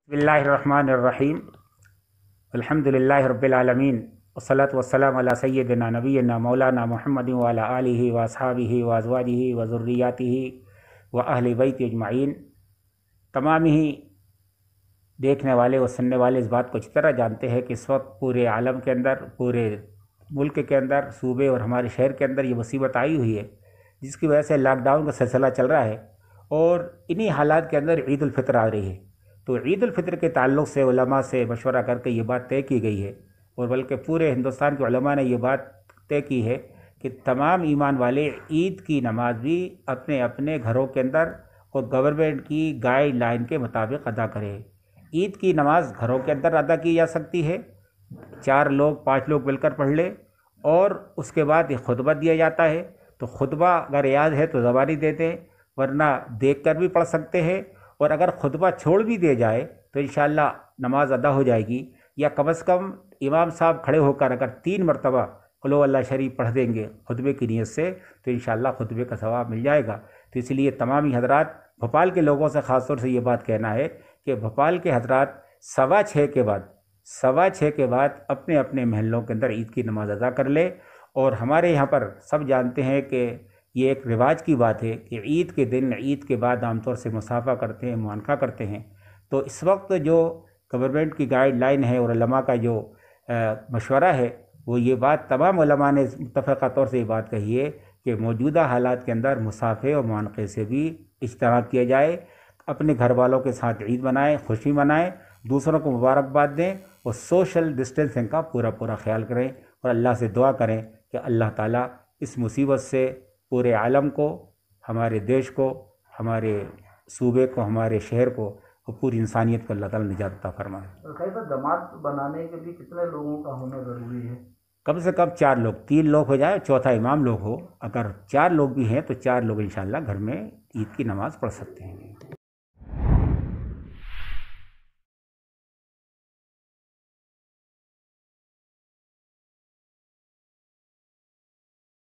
بسم اللہ الرحمن الرحیم الحمد للہ رب العالمین والصلاة والسلام علی سیدنا نبینا مولانا محمد وعلی آلہ واصحابہ وازواجہ وذریاتہ واہل بیت اجمعین۔ تمام ہی دیکھنے والے اور سننے والے اس بات کو اچھی طرح جانتے ہیں کہ اس وقت پورے عالم کے اندر، پورے ملک کے اندر، صوبے اور ہمارے شہر کے اندر یہ مصیبت آئی ہوئی ہے، جس کی وجہ سے لاک ڈاؤن کا سلسلہ چل رہا ہے، اور انہی حالات کے اندر عید الفطر آ رہی ہے۔ تو عید الفطر کے تعلق سے علماء سے مشورہ کر کے یہ بات طے کی گئی ہے، اور بلکہ پورے ہندوستان کے علماء نے یہ بات طے کی ہے کہ تمام ایمان والے عید کی نماز بھی اپنے اپنے گھروں کے اندر اور گورنمنٹ کی گائیڈ لائن کے مطابق ادا کریں۔ عید کی نماز گھروں کے اندر ادا کی جا سکتی ہے، 4 لوگ 5 لوگ مل کر پڑھ لیں، اور اس کے بعد ایک خطبہ دیا جاتا ہے، تو خطبہ اگر یاد ہے تو زبانی دے دیں، ورنہ دیکھ کر بھی پڑھ سکتے ہیں، اور اگر خطبہ چھوڑ بھی دیا جائے تو انشاءاللہ نماز ادا ہو جائے گی، یا کم از کم امام صاحب کھڑے ہو کر اگر 3 مرتبہ قل هو اللہ شریف پڑھ دیں گے خطبے کی نیت سے تو انشاءاللہ خطبے کا ثواب مل جائے گا۔ تو اس لیے تمامی حضرات، بھوپال کے لوگوں سے خاص طور سے یہ بات کہنا ہے کہ بھوپال کے حضرات 6:15 کے بعد اپنے اپنے محلوں کے اندر عید کی نماز ادا کر لے۔ اور ہمارے یہاں پر سب جانتے ہیں کہ یہ ایک رواج کی بات ہے کہ عید کے دن، عید کے بعد عام طور سے مصافحہ کرتے ہیں، معانقہ کرتے ہیں۔ تو اس وقت جو گورنمنٹ کی گائیڈ لائن ہے اور علماء کا جو مشورہ ہے، وہ یہ بات تمام علماء نے متفقہ طور سے یہ بات کہی ہے کہ موجودہ حالات کے اندر مصافحے اور معانقے سے بھی اجتناب کیا جائے، اپنے گھر والوں کے ساتھ عید منائیں، خوشی منائیں، دوسروں کو مبارکباد دیں، اور سوشل ڈسٹینسنگ کا پورا خیال کریں، اور اللہ سے دعا کریں کہ اللہ تعالیٰ اس مصیبت سے پورے عالم کو، ہمارے دیش کو، ہمارے صوبے کو، ہمارے شہر کو اور پوری انسانیت کو اللہ تعالیٰ نجات عطا فرمائے۔ جماعت بنانے کے لیے کتنے لوگوں کا ہونا ضروری ہے؟ کم سے کم 4 لوگ، 3 لوگ ہو جائے، چوتھا امام لوگ ہو۔ اگر 4 لوگ بھی ہیں تو 4 لوگ انشاءاللہ گھر میں عید کی نماز پڑھ سکتے ہیں۔